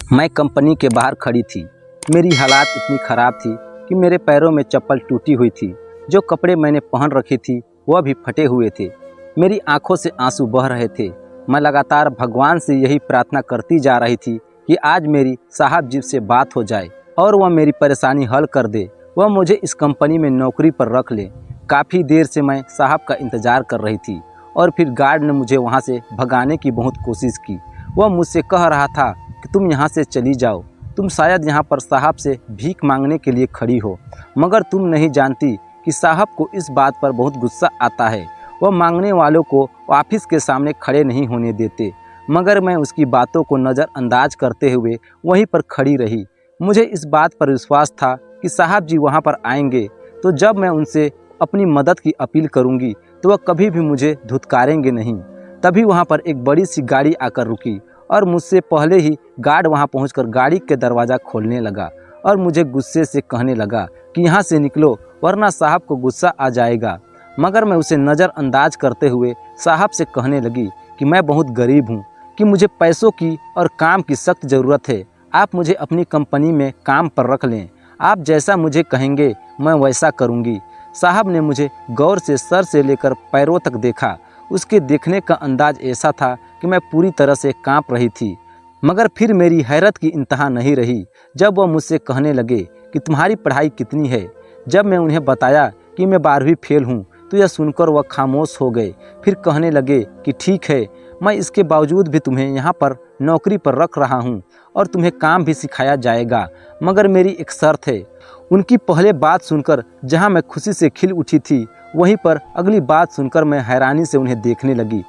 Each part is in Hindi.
मैं कंपनी के बाहर खड़ी थी। मेरी हालात इतनी ख़राब थी कि मेरे पैरों में चप्पल टूटी हुई थी। जो कपड़े मैंने पहन रखे थी वह भी फटे हुए थे। मेरी आंखों से आंसू बह रहे थे। मैं लगातार भगवान से यही प्रार्थना करती जा रही थी कि आज मेरी साहब जी से बात हो जाए और वह मेरी परेशानी हल कर दे, वह मुझे इस कंपनी में नौकरी पर रख ले। काफ़ी देर से मैं साहब का इंतज़ार कर रही थी और फिर गार्ड ने मुझे वहाँ से भगाने की बहुत कोशिश की। वह मुझसे कह रहा था कि तुम यहाँ से चली जाओ, तुम शायद यहाँ पर साहब से भीख मांगने के लिए खड़ी हो, मगर तुम नहीं जानती कि साहब को इस बात पर बहुत गुस्सा आता है। वह मांगने वालों को ऑफिस के सामने खड़े नहीं होने देते। मगर मैं उसकी बातों को नज़रअंदाज करते हुए वहीं पर खड़ी रही। मुझे इस बात पर विश्वास था कि साहब जी वहाँ पर आएंगे, तो जब मैं उनसे अपनी मदद की अपील करूँगी तो वह कभी भी मुझे धुतकारेंगे नहीं। तभी वहाँ पर एक बड़ी सी गाड़ी आकर रुकी और मुझसे पहले ही गार्ड वहां पहुंचकर गाड़ी के दरवाज़ा खोलने लगा और मुझे गुस्से से कहने लगा कि यहाँ से निकलो वरना साहब को गुस्सा आ जाएगा। मगर मैं उसे नज़रअंदाज करते हुए साहब से कहने लगी कि मैं बहुत गरीब हूँ, कि मुझे पैसों की और काम की सख्त ज़रूरत है। आप मुझे अपनी कंपनी में काम पर रख लें, आप जैसा मुझे कहेंगे मैं वैसा करूँगी। साहब ने मुझे गौर से सर से लेकर पैरों तक देखा। उसके देखने का अंदाज ऐसा था कि मैं पूरी तरह से कांप रही थी। मगर फिर मेरी हैरत की इंतहा नहीं रही जब वह मुझसे कहने लगे कि तुम्हारी पढ़ाई कितनी है। जब मैं उन्हें बताया कि मैं 12वीं फेल हूँ तो यह सुनकर वह खामोश हो गए। फिर कहने लगे कि ठीक है, मैं इसके बावजूद भी तुम्हें यहाँ पर नौकरी पर रख रहा हूँ और तुम्हें काम भी सिखाया जाएगा, मगर मेरी एक शर्त है। उनकी पहले बात सुनकर जहाँ मैं खुशी से खिल उठी थी, वहीं पर अगली बात सुनकर मैं हैरानी से उन्हें देखने लगी।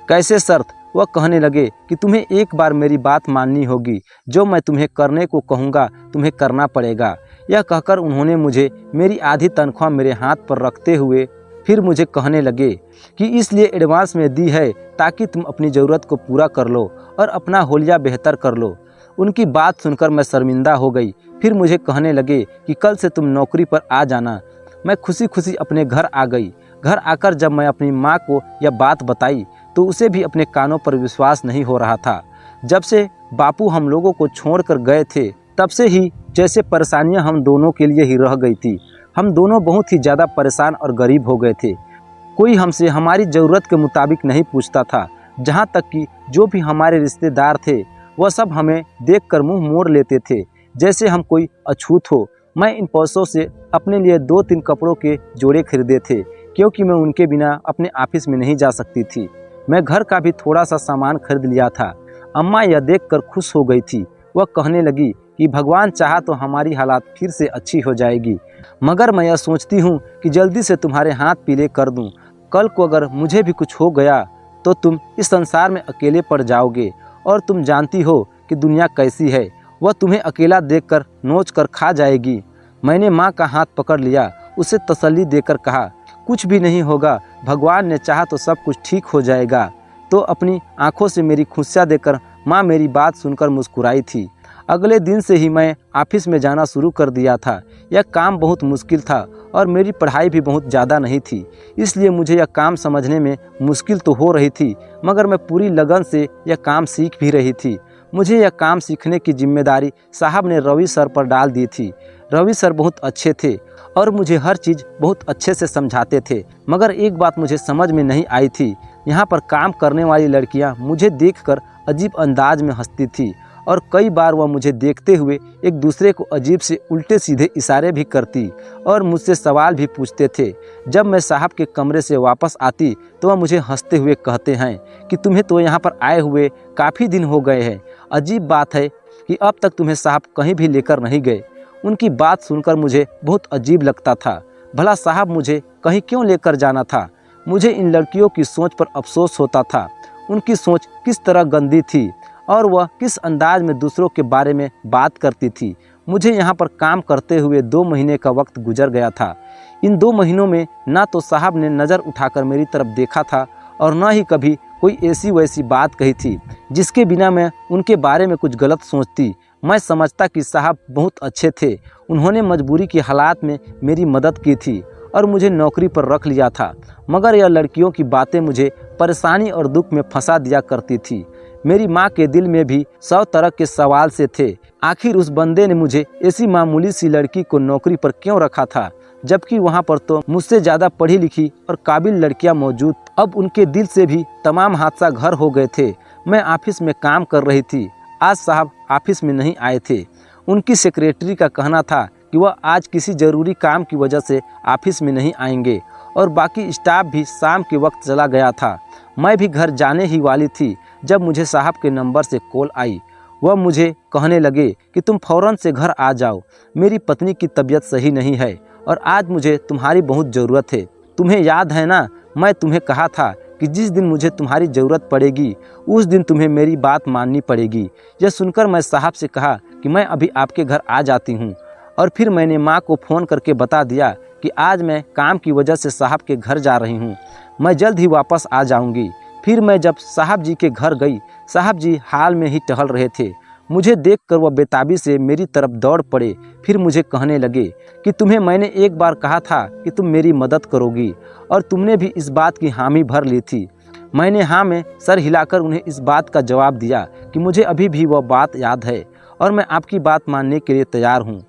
कैसे शर्त? वह कहने लगे कि तुम्हें एक बार मेरी बात माननी होगी, जो मैं तुम्हें करने को कहूँगा तुम्हें करना पड़ेगा। यह कहकर उन्होंने मुझे मेरी आधी तनख्वाह मेरे हाथ पर रखते हुए फिर मुझे कहने लगे कि इसलिए एडवांस में दी है ताकि तुम अपनी ज़रूरत को पूरा कर लो और अपना होलिया बेहतर कर लो। उनकी बात सुनकर मैं शर्मिंदा हो गई। फिर मुझे कहने लगे कि कल से तुम नौकरी पर आ जाना। मैं खुशी खुशी अपने घर आ गई। घर आकर जब मैं अपनी माँ को यह बात बताई तो उसे भी अपने कानों पर विश्वास नहीं हो रहा था। जब से बापू हम लोगों को छोड़कर गए थे तब से ही जैसे परेशानियां हम दोनों के लिए ही रह गई थी। हम दोनों बहुत ही ज़्यादा परेशान और गरीब हो गए थे। कोई हमसे हमारी ज़रूरत के मुताबिक नहीं पूछता था। जहाँ तक कि जो भी हमारे रिश्तेदार थे वह सब हमें देखकर मुंह मोड़ लेते थे जैसे हम कोई अछूत हो। मैं इन पैसों से अपने लिए 2-3 कपड़ों के जोड़े खरीदे थे, क्योंकि मैं उनके बिना अपने ऑफिस में नहीं जा सकती थी। मैं घर का भी थोड़ा सा सामान खरीद लिया था। अम्मा यह देखकर खुश हो गई थी। वह कहने लगी कि भगवान चाहा तो हमारी हालात फिर से अच्छी हो जाएगी, मगर मैं यह सोचती हूँ कि जल्दी से तुम्हारे हाथ पीले कर दूँ। कल को अगर मुझे भी कुछ हो गया तो तुम इस संसार में अकेले पड़ जाओगे, और तुम जानती हो कि दुनिया कैसी है, वह तुम्हें अकेला देखकर नोच कर खा जाएगी। मैंने माँ का हाथ पकड़ लिया, उसे तसल्ली देकर कहा कुछ भी नहीं होगा, भगवान ने चाहा तो सब कुछ ठीक हो जाएगा। तो अपनी आंखों से मेरी खुशियाँ देकर माँ मेरी बात सुनकर मुस्कुराई थी। अगले दिन से ही मैं ऑफिस में जाना शुरू कर दिया था। यह काम बहुत मुश्किल था और मेरी पढ़ाई भी बहुत ज़्यादा नहीं थी, इसलिए मुझे यह काम समझने में मुश्किल तो हो रही थी, मगर मैं पूरी लगन से यह काम सीख भी रही थी। मुझे यह काम सीखने की जिम्मेदारी साहब ने रवि सर पर डाल दी थी। रवि सर बहुत अच्छे थे और मुझे हर चीज़ बहुत अच्छे से समझाते थे, मगर एक बात मुझे समझ में नहीं आई थी। यहाँ पर काम करने वाली लड़कियाँ मुझे देखकर अजीब अंदाज में हंसती थी और कई बार वह मुझे देखते हुए एक दूसरे को अजीब से उल्टे सीधे इशारे भी करती और मुझसे सवाल भी पूछते थे। जब मैं साहब के कमरे से वापस आती तो वह मुझे हंसते हुए कहते हैं कि तुम्हें तो यहाँ पर आए हुए काफ़ी दिन हो गए हैं। अजीब बात है कि अब तक तुम्हें साहब कहीं भी लेकर नहीं गए। उनकी बात सुनकर मुझे बहुत अजीब लगता था। भला साहब मुझे कहीं क्यों लेकर जाना था? मुझे इन लड़कियों की सोच पर अफसोस होता था। उनकी सोच किस तरह गंदी थी और वह किस अंदाज में दूसरों के बारे में बात करती थी। मुझे यहाँ पर काम करते हुए 2 महीने का वक्त गुजर गया था। इन 2 महीनों में ना तो साहब ने नज़र उठाकर मेरी तरफ देखा था और न ही कभी कोई ऐसी वैसी बात कही थी जिसके बिना मैं उनके बारे में कुछ गलत सोचती। मैं समझता कि साहब बहुत अच्छे थे। उन्होंने मजबूरी की हालात में मेरी मदद की थी और मुझे नौकरी पर रख लिया था, मगर यह लड़कियों की बातें मुझे परेशानी और दुख में फंसा दिया करती थी। मेरी माँ के दिल में भी 100 तरह के सवाल से थे। आखिर उस बंदे ने मुझे ऐसी मामूली सी लड़की को नौकरी पर क्यों रखा था, जबकि वहाँ पर तो मुझसे ज़्यादा पढ़ी लिखी और काबिल लड़कियाँ मौजूद। अब उनके दिल से भी तमाम हादसा घर हो गए थे। मैं ऑफिस में काम कर रही थी। आज साहब ऑफिस में नहीं आए थे। उनकी सेक्रेटरी का कहना था कि वह आज किसी ज़रूरी काम की वजह से ऑफिस में नहीं आएंगे और बाकी स्टाफ भी शाम के वक्त चला गया था। मैं भी घर जाने ही वाली थी जब मुझे साहब के नंबर से कॉल आई। वह मुझे कहने लगे कि तुम फ़ौरन से घर आ जाओ, मेरी पत्नी की तबीयत सही नहीं है और आज मुझे तुम्हारी बहुत ज़रूरत है। तुम्हें याद है ना, मैं तुम्हें कहा था कि जिस दिन मुझे तुम्हारी ज़रूरत पड़ेगी उस दिन तुम्हें मेरी बात माननी पड़ेगी। यह सुनकर मैं साहब से कहा कि मैं अभी आपके घर आ जाती हूँ और फिर मैंने माँ को फ़ोन करके बता दिया कि आज मैं काम की वजह से साहब के घर जा रही हूँ, मैं जल्द ही वापस आ जाऊँगी। फिर मैं जब साहब जी के घर गई, साहब जी हाल में ही टहल रहे थे। मुझे देखकर वह बेताबी से मेरी तरफ दौड़ पड़े। फिर मुझे कहने लगे कि तुम्हें मैंने एक बार कहा था कि तुम मेरी मदद करोगी और तुमने भी इस बात की हामी भर ली थी। मैंने हाँ में सर हिलाकर उन्हें इस बात का जवाब दिया कि मुझे अभी भी वह बात याद है और मैं आपकी बात मानने के लिए तैयार हूँ।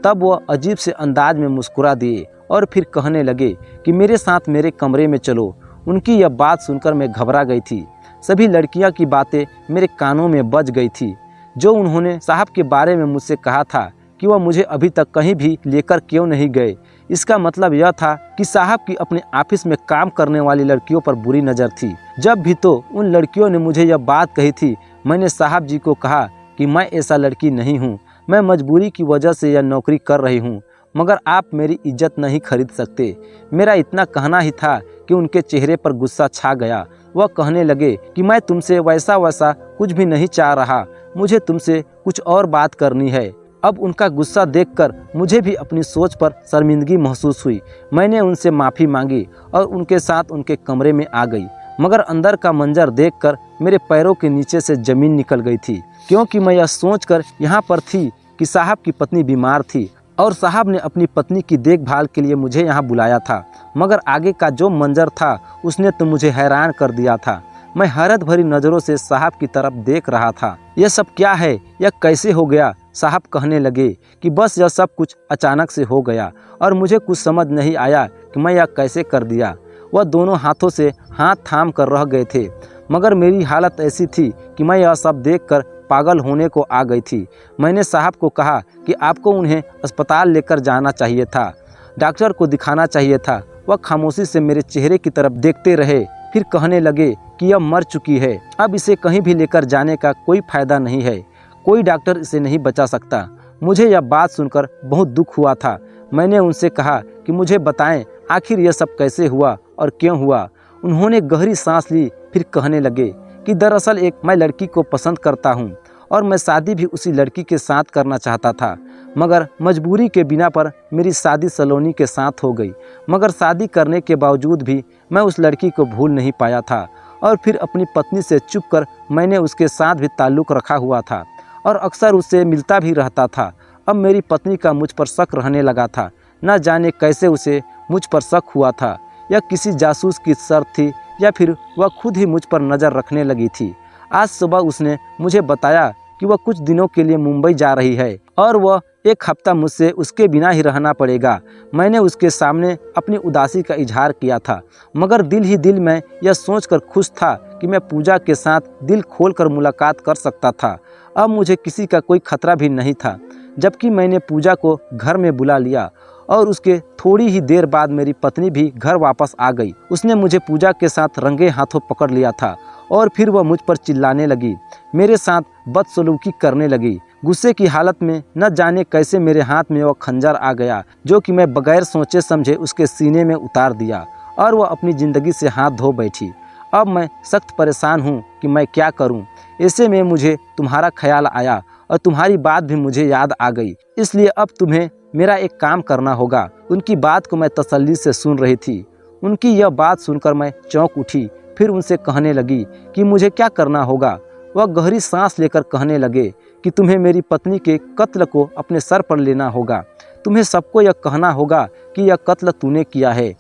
तब वह अजीब से अंदाज में मुस्कुरा दिए और फिर कहने लगे कि मेरे साथ मेरे कमरे में चलो। उनकी यह बात सुनकर मैं घबरा गई थी। सभी लड़कियां की बातें मेरे कानों में बज गई थी। जो उन्होंने साहब के बारे में मुझसे कहा था कि वह मुझे अभी तक कहीं भी लेकर क्यों नहीं गए, इसका मतलब यह था कि साहब की अपने ऑफिस में काम करने वाली लड़कियों पर बुरी नज़र थी। जब भी तो उन लड़कियों ने मुझे यह बात कही थी, मैंने साहब जी को कहा कि मैं ऐसा लड़की नहीं हूँ, मैं मजबूरी की वजह से यह नौकरी कर रही हूँ, मगर आप मेरी इज्जत नहीं खरीद सकते। मेरा इतना कहना ही था कि उनके चेहरे पर गुस्सा छा गया। वह कहने लगे कि मैं तुमसे वैसा कुछ भी नहीं चाह रहा, मुझे तुमसे कुछ और बात करनी है। अब उनका गुस्सा देखकर मुझे भी अपनी सोच पर शर्मिंदगी महसूस हुई। मैंने उनसे माफ़ी मांगी और उनके साथ उनके कमरे में आ गई, मगर अंदर का मंजर देखकर मेरे पैरों के नीचे से ज़मीन निकल गई थी, क्योंकि मैं यह सोचकर यहाँ पर थी कि साहब की पत्नी बीमार थी और साहब ने अपनी पत्नी की देखभाल के लिए मुझे यहाँ बुलाया था। मगर आगे का जो मंजर था उसने तो मुझे हैरान कर दिया था। मैं हैरत भरी नज़रों से साहब की तरफ देख रहा था। यह सब क्या है, यह कैसे हो गया? साहब कहने लगे कि बस यह सब कुछ अचानक से हो गया और मुझे कुछ समझ नहीं आया कि मैं यह कैसे कर दिया। वह दोनों हाथों से हाथ थाम कर रह गए थे, मगर मेरी हालत ऐसी थी कि मैं यह सब देखकर पागल होने को आ गई थी। मैंने साहब को कहा कि आपको उन्हें अस्पताल लेकर जाना चाहिए था, डॉक्टर को दिखाना चाहिए था। वह खामोशी से मेरे चेहरे की तरफ देखते रहे, फिर कहने लगे कि यह मर चुकी है, अब इसे कहीं भी लेकर जाने का कोई फायदा नहीं है, कोई डॉक्टर इसे नहीं बचा सकता। मुझे यह बात सुनकर बहुत दुख हुआ था। मैंने उनसे कहा कि मुझे बताएं आखिर यह सब कैसे हुआ और क्यों हुआ। उन्होंने गहरी सांस ली, फिर कहने लगे कि दरअसल मैं लड़की को पसंद करता हूँ और मैं शादी भी उसी लड़की के साथ करना चाहता था, मगर मजबूरी के बिना पर मेरी शादी सलोनी के साथ हो गई। मगर शादी करने के बावजूद भी मैं उस लड़की को भूल नहीं पाया था और फिर अपनी पत्नी से चुप कर मैंने उसके साथ भी ताल्लुक़ रखा हुआ था और अक्सर उससे मिलता भी रहता था। अब मेरी पत्नी का मुझ पर शक रहने लगा था। न जाने कैसे उसे मुझ पर शक हुआ था, या किसी जासूस की शर्त थी या फिर वह खुद ही मुझ पर नज़र रखने लगी थी। आज सुबह उसने मुझे बताया कि वह कुछ दिनों के लिए मुंबई जा रही है और वह एक हफ्ता मुझसे उसके बिना ही रहना पड़ेगा। मैंने उसके सामने अपनी उदासी का इजहार किया था, मगर दिल ही दिल में यह सोचकर खुश था कि मैं पूजा के साथ दिल खोलकर मुलाकात कर सकता था। अब मुझे किसी का कोई खतरा भी नहीं था। जबकि मैंने पूजा को घर में बुला लिया और उसके थोड़ी ही देर बाद मेरी पत्नी भी घर वापस आ गई। उसने मुझे पूजा के साथ रंगे हाथों पकड़ लिया था और फिर वह मुझ पर चिल्लाने लगी, मेरे साथ बदसलूकी करने लगी। गुस्से की हालत में न जाने कैसे मेरे हाथ में वह खंजर आ गया, जो कि मैं बगैर सोचे समझे उसके सीने में उतार दिया और वह अपनी ज़िंदगी से हाथ धो बैठी। अब मैं सख्त परेशान हूँ कि मैं क्या करूँ। ऐसे में मुझे तुम्हारा ख्याल आया और तुम्हारी बात भी मुझे याद आ गई, इसलिए अब तुम्हें मेरा एक काम करना होगा। उनकी बात को मैं तसल्ली से सुन रही थी। उनकी यह बात सुनकर मैं चौंक उठी, फिर उनसे कहने लगी कि मुझे क्या करना होगा। वह गहरी सांस लेकर कहने लगे कि तुम्हें मेरी पत्नी के कत्ल को अपने सर पर लेना होगा। तुम्हें सबको यह कहना होगा कि यह कत्ल तूने किया है।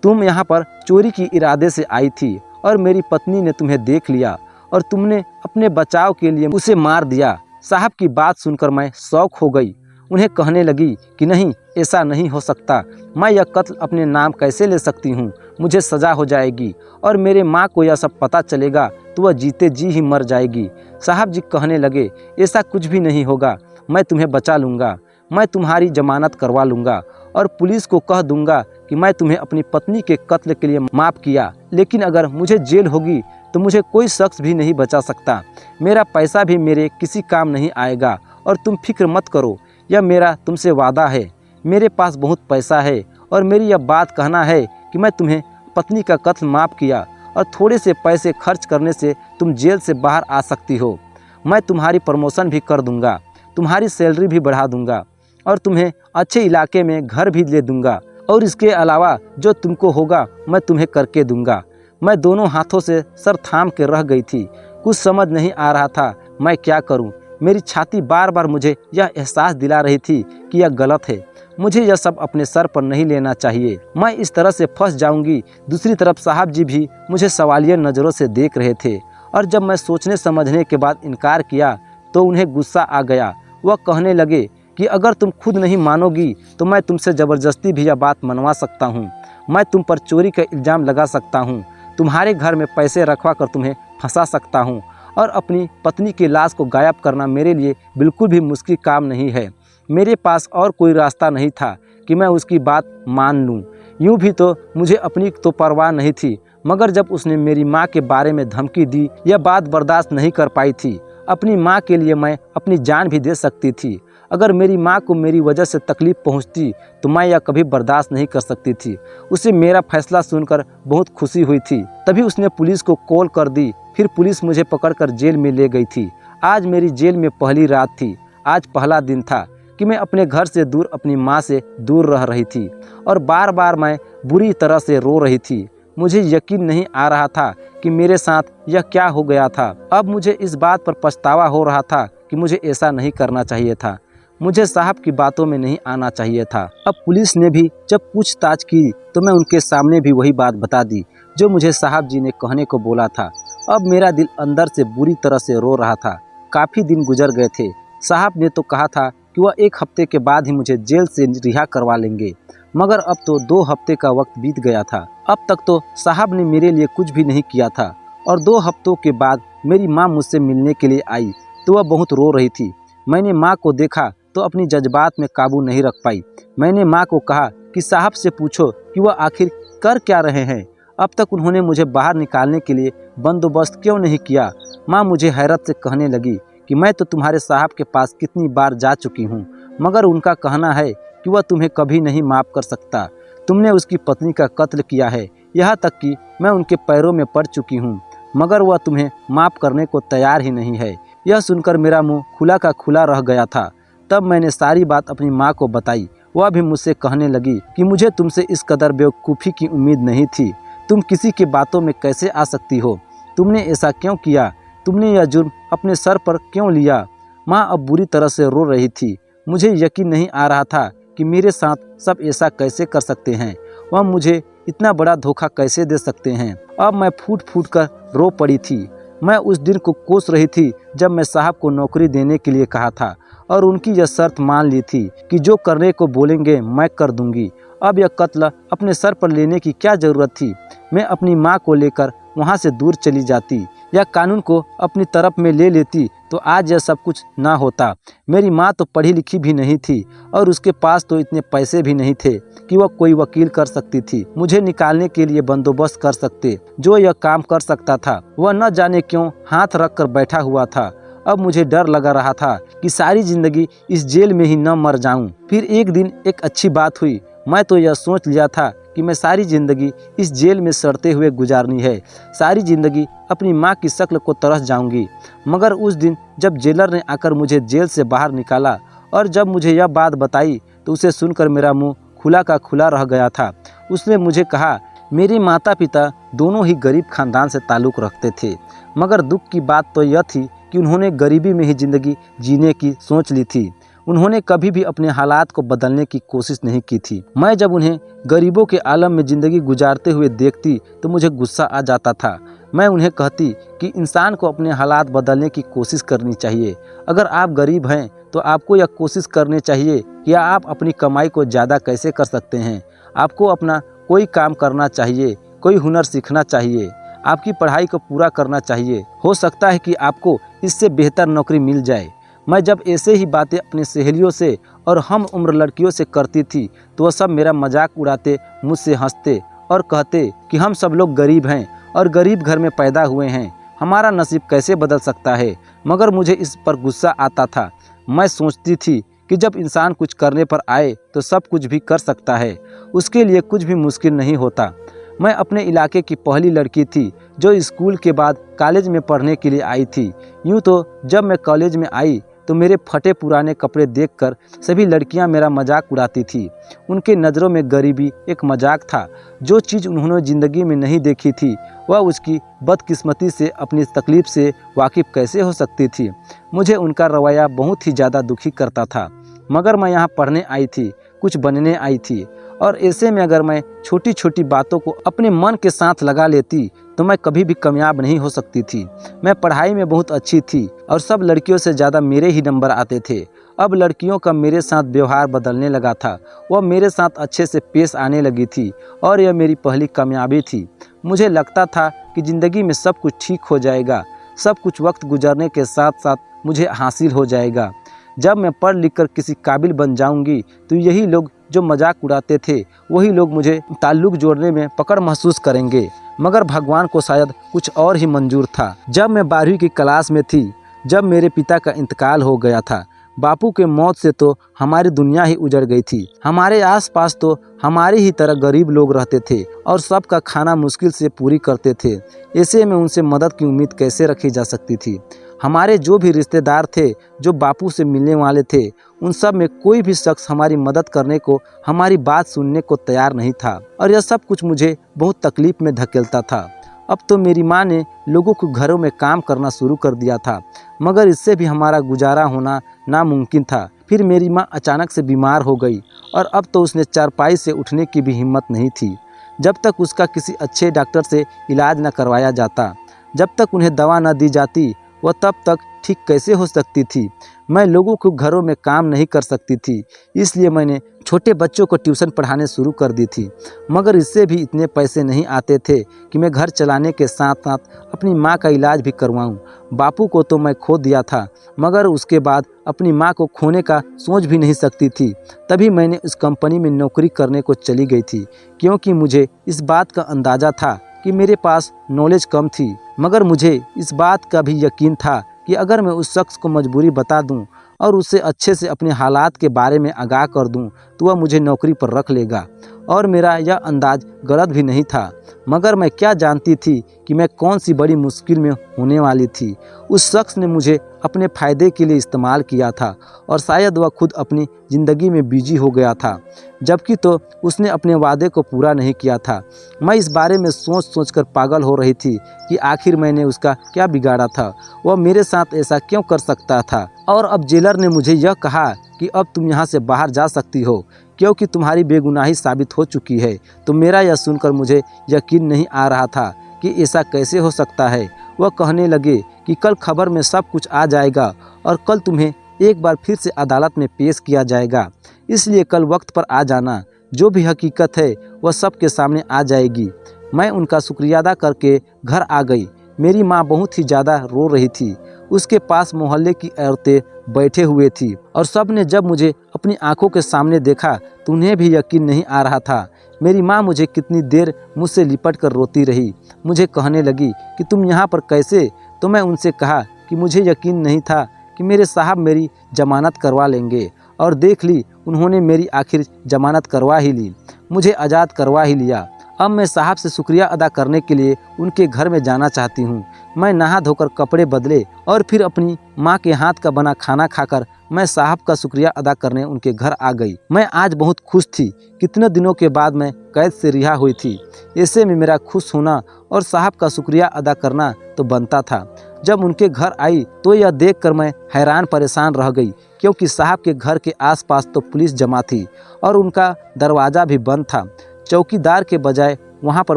तुम यहाँ पर चोरी की इरादे से आई थी और मेरी पत्नी ने तुम्हें देख लिया और तुमने अपने बचाव के लिए उसे मार दिया। साहब की बात सुनकर मैं शौक हो गई। उन्हें कहने लगी कि नहीं, ऐसा नहीं हो सकता। मैं यह कत्ल अपने नाम कैसे ले सकती हूँ? मुझे सज़ा हो जाएगी और मेरे माँ को यह सब पता चलेगा तो वह जीते जी ही मर जाएगी। साहब जी कहने लगे, ऐसा कुछ भी नहीं होगा, मैं तुम्हें बचा लूँगा। मैं तुम्हारी जमानत करवा लूँगा और पुलिस को कह दूँगा कि मैं तुम्हें अपनी पत्नी के कत्ल के लिए माफ़ किया। लेकिन अगर मुझे जेल होगी तो मुझे कोई शख्स भी नहीं बचा सकता। मेरा पैसा भी मेरे किसी काम नहीं आएगा और तुम फिक्र मत करो, यह मेरा तुमसे वादा है। मेरे पास बहुत पैसा है और मेरी यह बात कहना है कि मैं तुम्हें पत्नी का कत्ल माफ़ किया और थोड़े से पैसे खर्च करने से तुम जेल से बाहर आ सकती हो। मैं तुम्हारी प्रमोशन भी कर दूंगा, तुम्हारी सैलरी भी बढ़ा दूंगा और तुम्हें अच्छे इलाके में घर भी ले दूंगा और इसके अलावा जो तुमको होगा मैं तुम्हें करके दूंगा। मैं दोनों हाथों से सर थाम के रह गई थी। कुछ समझ नहीं आ रहा था मैं क्या करूं। मेरी छाती बार बार मुझे यह एहसास दिला रही थी कि यह गलत है। मुझे यह सब अपने सर पर नहीं लेना चाहिए, मैं इस तरह से फंस जाऊंगी। दूसरी तरफ साहब जी भी मुझे सवालिया नज़रों से देख रहे थे और जब मैं सोचने समझने के बाद इनकार किया तो उन्हें गुस्सा आ गया। वह कहने लगे कि अगर तुम खुद नहीं मानोगी तो मैं तुमसे ज़बरदस्ती भी यह बात मनवा सकता हूँ। मैं तुम पर चोरी का इल्ज़ाम लगा सकता हूँ, तुम्हारे घर में पैसे रखवा कर तुम्हें फंसा सकता हूँ और अपनी पत्नी की लाश को गायब करना मेरे लिए बिल्कुल भी मुश्किल काम नहीं है। मेरे पास और कोई रास्ता नहीं था कि मैं उसकी बात मान लूँ। यूँ भी तो मुझे अपनी तो परवाह नहीं थी, मगर जब उसने मेरी माँ के बारे में धमकी दी, यह बात बर्दाश्त नहीं कर पाई थी। अपनी माँ के लिए मैं अपनी जान भी दे सकती थी। अगर मेरी माँ को मेरी वजह से तकलीफ़ पहुँचती तो मैं यह कभी बर्दाश्त नहीं कर सकती थी। उसे मेरा फैसला सुनकर बहुत खुशी हुई थी। तभी उसने पुलिस को कॉल कर दी। फिर पुलिस मुझे पकड़कर जेल में ले गई थी। आज मेरी जेल में पहली रात थी। आज पहला दिन था कि मैं अपने घर से दूर अपनी माँ से दूर रह रही थी और बार बार मैं बुरी तरह से रो रही थी। मुझे यकीन नहीं आ रहा था कि मेरे साथ यह क्या हो गया था। अब मुझे इस बात पर पछतावा हो रहा था कि मुझे ऐसा नहीं करना चाहिए था। मुझे साहब की बातों में नहीं आना चाहिए था। अब पुलिस ने भी जब पूछताछ की तो मैं उनके सामने भी वही बात बता दी जो मुझे साहब जी ने कहने को बोला था। अब मेरा दिल अंदर से बुरी तरह से रो रहा था। काफ़ी दिन गुजर गए थे। साहब ने तो कहा था कि वह 1 हफ्ते के बाद ही मुझे जेल से रिहा करवा लेंगे, मगर अब तो 2 हफ्ते का वक्त बीत गया था। अब तक तो साहब ने मेरे लिए कुछ भी नहीं किया था और 2 हफ्तों के बाद मेरी माँ मुझसे मिलने के लिए आई तो वह बहुत रो रही थी। मैंने माँ को देखा तो अपनी जज्बात में काबू नहीं रख पाई। मैंने माँ को कहा कि साहब से पूछो कि वह आखिर कर क्या रहे हैं। अब तक उन्होंने मुझे बाहर निकालने के लिए बंदोबस्त क्यों नहीं किया। माँ मुझे हैरत से कहने लगी कि मैं तो तुम्हारे साहब के पास कितनी बार जा चुकी हूँ, मगर उनका कहना है कि वह तुम्हें कभी नहीं माफ़ कर सकता। तुमने उसकी पत्नी का कत्ल किया है, यहाँ तक कि मैं उनके पैरों में पड़ चुकी हूँ, मगर वह तुम्हें माफ़ करने को तैयार ही नहीं है। यह सुनकर मेरा मुँह खुला का खुला रह गया था। तब मैंने सारी बात अपनी माँ को बताई। वह भी मुझसे कहने लगी कि मुझे तुमसे इस कदर बेवकूफ़ी की उम्मीद नहीं थी। तुम किसी की बातों में कैसे आ सकती हो? तुमने ऐसा क्यों किया? तुमने यह जुर्म अपने सर पर क्यों लिया? माँ अब बुरी तरह से रो रही थी। मुझे यकीन नहीं आ रहा था कि मेरे साथ सब ऐसा कैसे कर सकते हैं। वह मुझे इतना बड़ा धोखा कैसे दे सकते हैं। अब मैं फूट फूट कर रो पड़ी थी। मैं उस दिन को कोस रही थी जब मैं साहब को नौकरी देने के लिए कहा था और उनकी यह शर्त मान ली थी कि जो करने को बोलेंगे मैं कर दूंगी। अब यह कत्ल अपने सर पर लेने की क्या ज़रूरत थी? मैं अपनी माँ को लेकर वहाँ से दूर चली जाती या कानून को अपनी तरफ में ले लेती तो आज यह सब कुछ ना होता। मेरी माँ तो पढ़ी लिखी भी नहीं थी और उसके पास तो इतने पैसे भी नहीं थे कि वह कोई वकील कर सकती थी, मुझे निकालने के लिए बंदोबस्त कर सकते। जो यह काम कर सकता था वह न जाने क्यों हाथ रख कर बैठा हुआ था। अब मुझे डर लगा रहा था कि सारी ज़िंदगी इस जेल में ही न मर जाऊं। फिर एक दिन एक अच्छी बात हुई। मैं तो यह सोच लिया था कि मैं सारी ज़िंदगी इस जेल में सड़ते हुए गुजारनी है, सारी ज़िंदगी अपनी माँ की शक्ल को तरस जाऊंगी। मगर उस दिन जब जेलर ने आकर मुझे जेल से बाहर निकाला और जब मुझे यह बात बताई तो उसे सुनकर मेरा मुंह खुला का खुला रह गया था। उसने मुझे कहा, मेरे माता पिता दोनों ही गरीब खानदान से ताल्लुक़ रखते थे, मगर दुख की बात तो यह थी कि उन्होंने गरीबी में ही ज़िंदगी जीने की सोच ली थी। उन्होंने कभी भी अपने हालात को बदलने की कोशिश नहीं की थी। मैं जब उन्हें गरीबों के आलम में ज़िंदगी गुजारते हुए देखती तो मुझे गुस्सा आ जाता था। मैं उन्हें कहती कि इंसान को अपने हालात बदलने की कोशिश करनी चाहिए। अगर आप गरीब हैं तो आपको यह कोशिश करनी चाहिए कि आप अपनी कमाई को ज़्यादा कैसे कर सकते हैं। आपको अपना कोई काम करना चाहिए, कोई हुनर सीखना चाहिए, आपकी पढ़ाई को पूरा करना चाहिए। हो सकता है कि आपको इससे बेहतर नौकरी मिल जाए। मैं जब ऐसे ही बातें अपनी सहेलियों से और हम उम्र लड़कियों से करती थी तो वह सब मेरा मजाक उड़ाते, मुझसे हंसते और कहते कि हम सब लोग गरीब हैं और गरीब घर में पैदा हुए हैं, हमारा नसीब कैसे बदल सकता है। मगर मुझे इस पर गुस्सा आता था। मैं सोचती थी कि जब इंसान कुछ करने पर आए तो सब कुछ भी कर सकता है, उसके लिए कुछ भी मुश्किल नहीं होता। मैं अपने इलाके की पहली लड़की थी जो स्कूल के बाद कॉलेज में पढ़ने के लिए आई थी। यूँ तो जब मैं कॉलेज में आई तो मेरे फटे पुराने कपड़े देखकर सभी लड़कियां मेरा मजाक उड़ाती थी। उनके नज़रों में गरीबी एक मजाक था। जो चीज़ उन्होंने ज़िंदगी में नहीं देखी थी वह उसकी बदकिस्मती से अपनी तकलीफ़ से वाकिफ़ कैसे हो सकती थी। मुझे उनका रवैया बहुत ही ज़्यादा दुखी करता था। मगर मैं यहाँ पढ़ने आई थी, कुछ बनने आई थी, और ऐसे में अगर मैं छोटी छोटी बातों को अपने मन के साथ लगा लेती तो मैं कभी भी कामयाब नहीं हो सकती थी। मैं पढ़ाई में बहुत अच्छी थी और सब लड़कियों से ज़्यादा मेरे ही नंबर आते थे। अब लड़कियों का मेरे साथ व्यवहार बदलने लगा था। वह मेरे साथ अच्छे से पेश आने लगी थी और यह मेरी पहली कामयाबी थी। मुझे लगता था कि ज़िंदगी में सब कुछ ठीक हो जाएगा, सब कुछ वक्त गुजरने के साथ साथ मुझे हासिल हो जाएगा। जब मैं पढ़ लिख कर किसी काबिल बन जाऊंगी तो यही लोग जो मजाक उड़ाते थे वही लोग मुझे ताल्लुक़ जोड़ने में पकड़ महसूस करेंगे। मगर भगवान को शायद कुछ और ही मंजूर था। जब मैं 12वीं की क्लास में थी, जब मेरे पिता का इंतकाल हो गया था, बापू के मौत से तो हमारी दुनिया ही उजड़ गई थी। हमारे आसपास तो हमारी ही तरह गरीब लोग रहते थे और सबका खाना मुश्किल से पूरी करते थे। ऐसे में उनसे मदद की उम्मीद कैसे रखी जा सकती थी। हमारे जो भी रिश्तेदार थे जो बापू से मिलने वाले थे, उन सब में कोई भी शख्स हमारी मदद करने को, हमारी बात सुनने को तैयार नहीं था और यह सब कुछ मुझे बहुत तकलीफ में धकेलता था। अब तो मेरी माँ ने लोगों के घरों में काम करना शुरू कर दिया था, मगर इससे भी हमारा गुजारा होना नामुमकिन था। फिर मेरी माँ अचानक से बीमार हो गई और अब तो उसने चारपाई से उठने की भी हिम्मत नहीं थी। जब तक उसका किसी अच्छे डॉक्टर से इलाज न करवाया जाता, जब तक उन्हें दवा न दी जाती, वह तब तक ठीक कैसे हो सकती थी। मैं लोगों को घरों में काम नहीं कर सकती थी, इसलिए मैंने छोटे बच्चों को ट्यूशन पढ़ाने शुरू कर दी थी। मगर इससे भी इतने पैसे नहीं आते थे कि मैं घर चलाने के साथ साथ अपनी माँ का इलाज भी करवाऊँ। बापू को तो मैं खो दिया था, मगर उसके बाद अपनी माँ को खोने का सोच भी नहीं सकती थी। तभी मैंने उस कंपनी में नौकरी करने को चली गई थी, क्योंकि मुझे इस बात का अंदाज़ा था कि मेरे पास नॉलेज कम थी, मगर मुझे इस बात का भी यकीन था कि अगर मैं उस शख्स को मजबूरी बता दूं और उसे अच्छे से अपने हालात के बारे में आगाह कर दूं तो वह मुझे नौकरी पर रख लेगा। और मेरा यह अंदाज गलत भी नहीं था, मगर मैं क्या जानती थी कि मैं कौन सी बड़ी मुश्किल में होने वाली थी। उस शख्स ने मुझे अपने फ़ायदे के लिए इस्तेमाल किया था और शायद वह खुद अपनी ज़िंदगी में बिजी हो गया था, जबकि तो उसने अपने वादे को पूरा नहीं किया था। मैं इस बारे में सोच सोच कर पागल हो रही थी कि आखिर मैंने उसका क्या बिगाड़ा था, वह मेरे साथ ऐसा क्यों कर सकता था। और अब जेलर ने मुझे यह कहा कि अब तुम यहाँ से बाहर जा सकती हो क्योंकि तुम्हारी बेगुनाही साबित हो चुकी है। तो मेरा यह सुनकर मुझे यकीन नहीं आ रहा था कि ऐसा कैसे हो सकता है। वह कहने लगे कि कल खबर में सब कुछ आ जाएगा और कल तुम्हें एक बार फिर से अदालत में पेश किया जाएगा, इसलिए कल वक्त पर आ जाना। जो भी हकीकत है वह सबके सामने आ जाएगी। मैं उनका शुक्रिया अदा करके घर आ गई। मेरी माँ बहुत ही ज़्यादा रो रही थी। उसके पास मोहल्ले की औरतें बैठे हुए थी और सब ने जब मुझे अपनी आंखों के सामने देखा तो उन्हें भी यकीन नहीं आ रहा था। मेरी माँ मुझे कितनी देर मुझसे लिपट कर रोती रही। मुझे कहने लगी कि तुम यहाँ पर कैसे। तो मैं उनसे कहा कि मुझे यकीन नहीं था कि मेरे साहब मेरी जमानत करवा लेंगे, और देख ली उन्होंने मेरी आखिर जमानत करवा ही ली, मुझे आज़ाद करवा ही लिया। अब मैं साहब से शुक्रिया अदा करने के लिए उनके घर में जाना चाहती हूँ। मैं नहा धोकर कपड़े बदले और फिर अपनी माँ के हाथ का बना खाना खाकर मैं साहब का शुक्रिया अदा करने उनके घर आ गई। मैं आज बहुत खुश थी। कितने दिनों के बाद मैं कैद से रिहा हुई थी। ऐसे में मेरा खुश होना और साहब का शुक्रिया अदा करना तो बनता था। जब उनके घर आई तो यह देखकर मैं हैरान परेशान रह गई, क्योंकि साहब के घर के आसपास तो पुलिस जमा थी और उनका दरवाज़ा भी बंद था। चौकीदार के बजाय वहां पर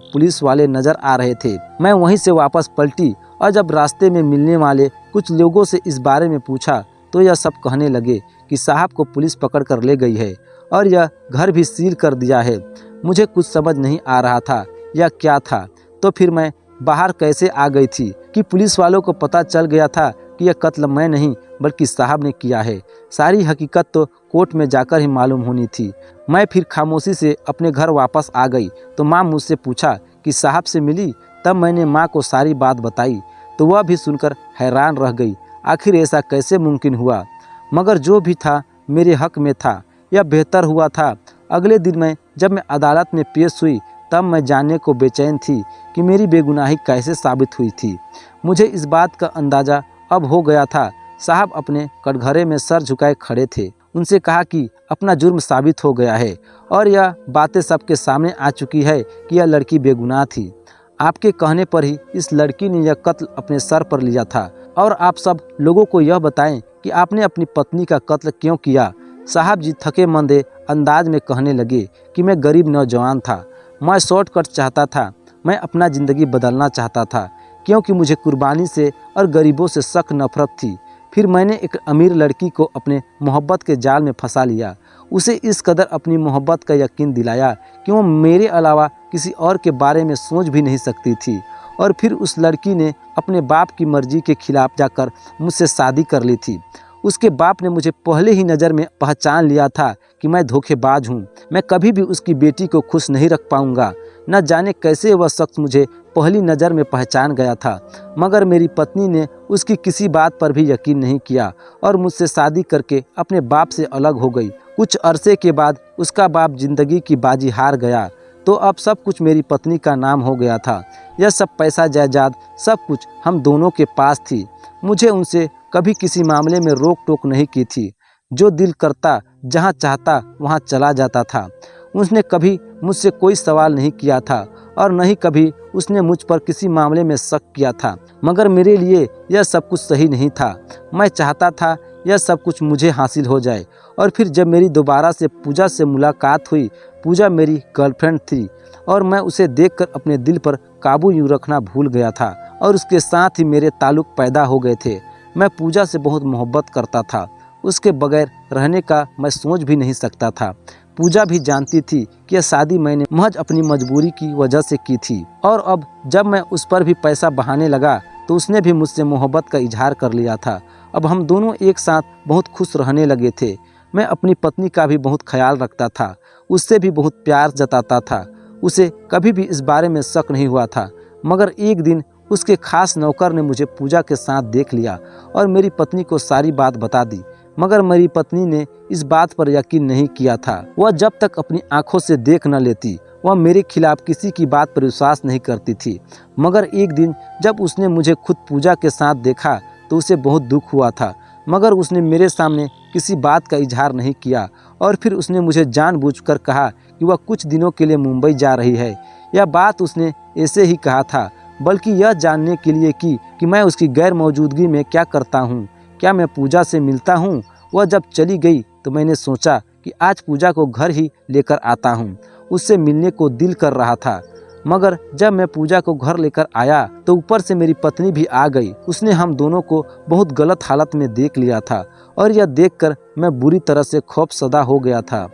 पुलिस वाले नज़र आ रहे थे। मैं वहीं से वापस पलटी और जब रास्ते में मिलने वाले कुछ लोगों से इस बारे में पूछा तो यह सब कहने लगे कि साहब को पुलिस पकड़ कर ले गई है और यह घर भी सील कर दिया है। मुझे कुछ समझ नहीं आ रहा था यह क्या था। तो फिर मैं बाहर कैसे आ गई थी कि पुलिस वालों को पता चल गया था कि यह कत्ल मैं नहीं बल्कि साहब ने किया है। सारी हकीकत तो कोर्ट में जाकर ही मालूम होनी थी। मैं फिर खामोशी से अपने घर वापस आ गई तो माँ मुझसे पूछा कि साहब से मिली। तब मैंने माँ को सारी बात बताई तो वह भी सुनकर हैरान रह गई। आखिर ऐसा कैसे मुमकिन हुआ? मगर जो भी था मेरे हक में था। यह बेहतर हुआ था। अगले दिन जब मैं अदालत में पेश हुई तब मैं जानने को बेचैन थी कि मेरी बेगुनाही कैसे साबित हुई थी। मुझे इस बात का अंदाज़ा अब हो गया था। साहब अपने कटघरे में सर झुकाए खड़े थे। उनसे कहा कि अपना जुर्म साबित हो गया है और यह बातें सबके सामने आ चुकी है कि यह लड़की बेगुनाह थी। आपके कहने पर ही इस लड़की ने यह कत्ल अपने सर पर लिया था और आप सब लोगों को यह बताएं कि आपने अपनी पत्नी का कत्ल क्यों किया। साहब जी थके मंदे अंदाज में कहने लगे कि मैं गरीब नौजवान था। मैं शॉर्टकट चाहता था। मैं अपना ज़िंदगी बदलना चाहता था क्योंकि मुझे कुर्बानी से और गरीबों से सख्त नफरत थी। फिर मैंने एक अमीर लड़की को अपने मोहब्बत के जाल में फंसा लिया। उसे इस कदर अपनी मोहब्बत का यकीन दिलाया कि वो मेरे अलावा किसी और के बारे में सोच भी नहीं सकती थी। और फिर उस लड़की ने अपने बाप की मर्जी के खिलाफ जाकर मुझसे शादी कर ली थी। उसके बाप ने मुझे पहले ही नज़र में पहचान लिया था कि मैं धोखेबाज हूँ। मैं कभी भी उसकी बेटी को खुश नहीं रख पाऊँगा। न जाने कैसे वह शख्स मुझे पहली नज़र में पहचान गया था। मगर मेरी पत्नी ने उसकी किसी बात पर भी यकीन नहीं किया और मुझसे शादी करके अपने बाप से अलग हो गई। कुछ अरसे के बाद उसका बाप जिंदगी की बाजी हार गया तो अब सब कुछ मेरी पत्नी का नाम हो गया था। यह सब पैसा जायदाद सब कुछ हम दोनों के पास थी। मुझे उनसे कभी किसी मामले में रोक टोक नहीं की थी। जो दिल करता जहाँ चाहता वहाँ चला जाता था। उसने कभी मुझसे कोई सवाल नहीं किया था और न ही कभी उसने मुझ पर किसी मामले में शक किया था। मगर मेरे लिए यह सब कुछ सही नहीं था। मैं चाहता था यह सब कुछ मुझे हासिल हो जाए। और फिर जब मेरी दोबारा से पूजा से मुलाकात हुई, पूजा मेरी गर्लफ्रेंड थी और मैं उसे देखकर अपने दिल पर काबू यूँ रखना भूल गया था और उसके साथ ही मेरे ताल्लुक़ पैदा हो गए थे। मैं पूजा से बहुत मोहब्बत करता था। उसके बगैर रहने का मैं सोच भी नहीं सकता था। पूजा भी जानती थी कि यह शादी मैंने महज अपनी मजबूरी की वजह से की थी और अब जब मैं उस पर भी पैसा बहाने लगा तो उसने भी मुझसे मोहब्बत का इजहार कर लिया था। अब हम दोनों एक साथ बहुत खुश रहने लगे थे। मैं अपनी पत्नी का भी बहुत ख्याल रखता था। उससे भी बहुत प्यार जताता था। उसे कभी भी इस बारे में शक नहीं हुआ था। मगर एक दिन उसके खास नौकर ने मुझे पूजा के साथ देख लिया और मेरी पत्नी को सारी बात बता दी। मगर मेरी पत्नी ने इस बात पर यकीन नहीं किया था। वह जब तक अपनी आंखों से देख न लेती वह मेरे खिलाफ किसी की बात पर विश्वास नहीं करती थी। मगर एक दिन जब उसने मुझे खुद पूजा के साथ देखा तो उसे बहुत दुख हुआ था। मगर उसने मेरे सामने किसी बात का इजहार नहीं किया और फिर उसने मुझे जानबूझकर कहा कि वह कुछ दिनों के लिए मुंबई जा रही है। यह बात उसने ऐसे ही कहा था, बल्कि यह जानने के लिए कि मैं उसकी गैर मौजूदगी में क्या करता हूँ, क्या मैं पूजा से मिलता हूँ। वह जब चली गई तो मैंने सोचा कि आज पूजा को घर ही लेकर आता हूँ। उससे मिलने को दिल कर रहा था। मगर जब मैं पूजा को घर लेकर आया तो ऊपर से मेरी पत्नी भी आ गई। उसने हम दोनों को बहुत गलत हालत में देख लिया था और यह देखकर मैं बुरी तरह से खौफसदा हो गया था।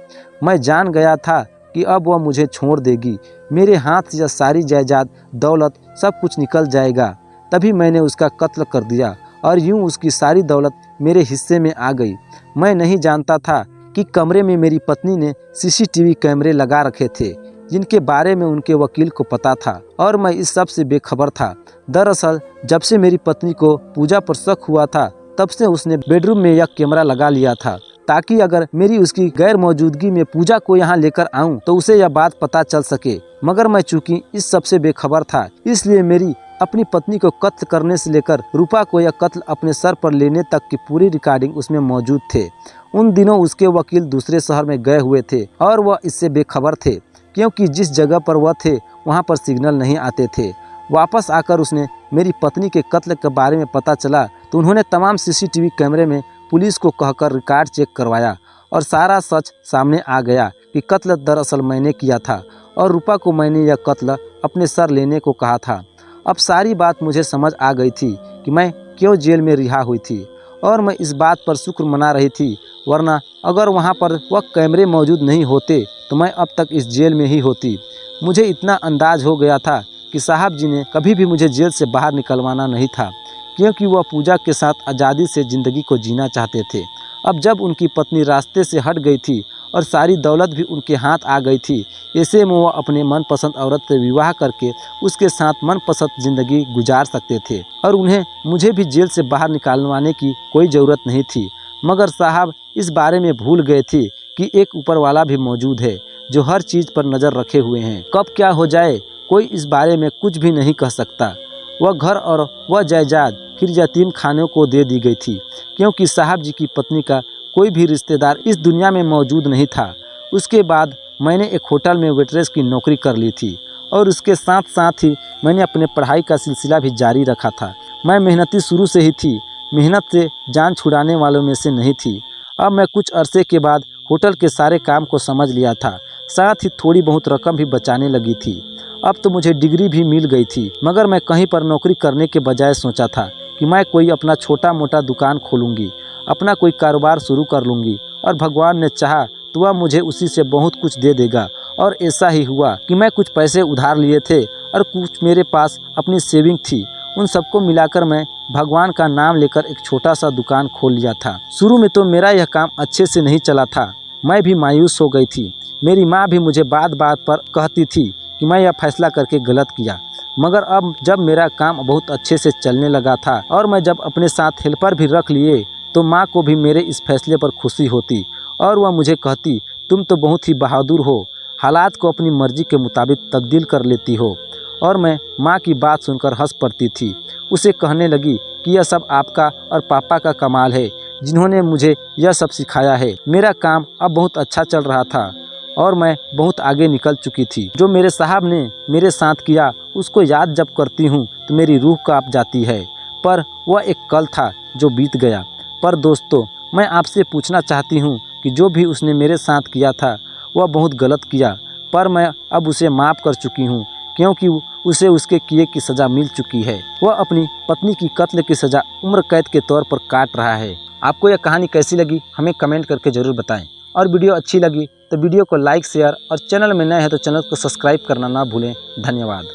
मैं जान गया था कि अब वह मुझे छोड़ देगी। मेरे हाथ से यह सारी जायदाद दौलत सब कुछ निकल जाएगा। तभी मैंने उसका कत्ल कर दिया और यूं उसकी सारी दौलत मेरे हिस्से में आ गई। मैं नहीं जानता था कि कमरे में मेरी पत्नी ने सीसीटीवी कैमरे लगा रखे थे जिनके बारे में उनके वकील को पता था और मैं इस सब से बेखबर था। दरअसल जब से मेरी पत्नी को पूजा पर शक हुआ था तब से उसने बेडरूम में यह कैमरा लगा लिया था ताकि अगर मेरी उसकी गैर मौजूदगी में पूजा को यहाँ लेकर आऊं तो उसे यह बात पता चल सके। मगर मैं चूंकि इस सब से बेखबर था इसलिए मेरी अपनी पत्नी को कत्ल करने से लेकर रूपा को यह कत्ल अपने सर पर लेने तक की पूरी रिकॉर्डिंग उसमें मौजूद थे। उन दिनों उसके वकील दूसरे शहर में गए हुए थे और वह इससे बेखबर थे क्योंकि जिस जगह पर वह थे वहाँ पर सिग्नल नहीं आते थे। वापस आकर उसने मेरी पत्नी के कत्ल के बारे में पता चला तो उन्होंने तमाम सीसीटीवी कैमरे में पुलिस को कहकर रिकॉर्ड चेक करवाया और सारा सच सामने आ गया कि कत्ल दरअसल मैंने किया था और रूपा को मैंने यह कत्ल अपने सर लेने को कहा था। अब सारी बात मुझे समझ आ गई थी कि मैं क्यों जेल में रिहा हुई थी और मैं इस बात पर शुक्र मना रही थी, वरना अगर वहाँ पर वह कैमरे मौजूद नहीं होते तो मैं अब तक इस जेल में ही होती। मुझे इतना अंदाज हो गया था कि साहब जी ने कभी भी मुझे जेल से बाहर निकलवाना नहीं था, क्योंकि वह पूजा के साथ आज़ादी से ज़िंदगी को जीना चाहते थे। अब जब उनकी पत्नी रास्ते से हट गई थी और सारी दौलत भी उनके हाथ आ गई थी, ऐसे में वह अपने मनपसंद औरत से विवाह करके उसके साथ मनपसंद ज़िंदगी गुजार सकते थे और उन्हें मुझे भी जेल से बाहर निकालवाने की कोई ज़रूरत नहीं थी। मगर साहब इस बारे में भूल गए थे कि एक ऊपर वाला भी मौजूद है जो हर चीज़ पर नज़र रखे हुए हैं। कब क्या हो जाए कोई इस बारे में कुछ भी नहीं कह सकता। वह घर और वह जायदाद फिर यतीम खानों को दे दी गई थी, क्योंकि साहब जी की पत्नी का कोई भी रिश्तेदार इस दुनिया में मौजूद नहीं था। उसके बाद मैंने एक होटल में वेट्रेस की नौकरी कर ली थी और उसके साथ साथ ही मैंने अपने पढ़ाई का सिलसिला भी जारी रखा था। मैं मेहनती शुरू से ही थी, मेहनत से जान छुड़ाने वालों में से नहीं थी। अब मैं कुछ अरसे के बाद होटल के सारे काम को समझ लिया था, साथ ही थोड़ी बहुत रकम भी बचाने लगी थी। अब तो मुझे डिग्री भी मिल गई थी, मगर मैं कहीं पर नौकरी करने के बजाय सोचा था कि मैं कोई अपना छोटा मोटा दुकान खोलूँगी, अपना कोई कारोबार शुरू कर लूँगी और भगवान ने चाहा तो वह मुझे उसी से बहुत कुछ दे देगा। और ऐसा ही हुआ कि मैं कुछ पैसे उधार लिए थे और कुछ मेरे पास अपनी सेविंग थी। उन सबको मिलाकर मैं भगवान का नाम लेकर एक छोटा सा दुकान खोल लिया था। शुरू में तो मेरा यह काम अच्छे से नहीं चला था, मैं भी मायूस हो गई थी। मेरी माँ भी मुझे बात बात पर कहती थी कि मैं यह फैसला करके गलत किया। मगर अब जब मेरा काम बहुत अच्छे से चलने लगा था और मैं जब अपने साथ हेल्पर भी रख लिए तो माँ को भी मेरे इस फैसले पर खुशी होती और वह मुझे कहती, तुम तो बहुत ही बहादुर हो, हालात को अपनी मर्जी के मुताबिक तब्दील कर लेती हो। और मैं माँ की बात सुनकर हंस पड़ती थी। उसे कहने लगी कि यह सब आपका और पापा का कमाल है, जिन्होंने मुझे यह सब सिखाया है। मेरा काम अब बहुत अच्छा चल रहा था और मैं बहुत आगे निकल चुकी थी। जो मेरे साहब ने मेरे साथ किया उसको याद जब करती हूँ तो मेरी रूह कांप जाती है। पर वह एक कल था जो बीत गया। पर दोस्तों, मैं आपसे पूछना चाहती हूँ कि जो भी उसने मेरे साथ किया था वह बहुत गलत किया, पर मैं अब उसे माफ़ कर चुकी हूँ, क्योंकि उसे उसके किए की सज़ा मिल चुकी है। वह अपनी पत्नी की कत्ल की सज़ा उम्र कैद के तौर पर काट रहा है। आपको यह कहानी कैसी लगी हमें कमेंट करके ज़रूर बताएं, और वीडियो अच्छी लगी तो वीडियो को लाइक शेयर और चैनल में नए हैं तो चैनल को सब्सक्राइब करना ना भूलें। धन्यवाद।